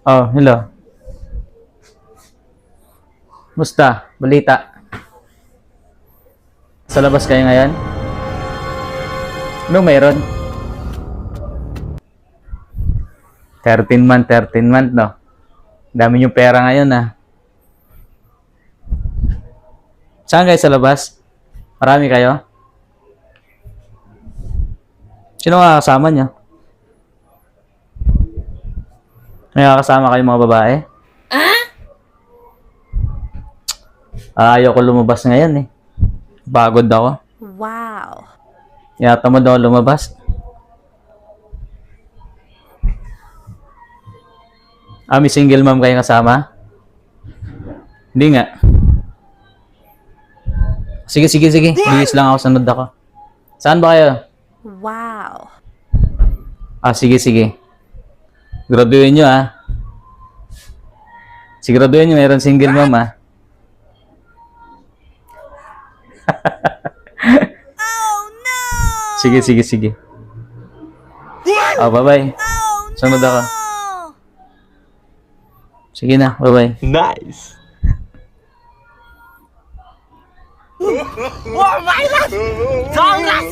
Oh, hello. Musta? Balita? Sa labas kayo ngayon? Ano mayroon? 13 month, no? Dami yung pera ngayon, ah. Saan kayo sa labas? Marami kayo? Sino nga kasama niyo? May kasama kayong mga babae? Ayaw ko lumabas ngayon eh. Pagod ako. Wow. Yata mo daw lumabas. May single mom kayo kasama? Hindi nga. Sige. Bihis lang ako, sunod ako. Saan ba kayo? Wow. Sige. Graduhin nyo, ah. Siguraduhin nyo, mayroon single mom, ah. Oh no! Sige. Bye-bye. Sunod ako. Sige na, bye-bye. Nice. Oh my God! Sobrang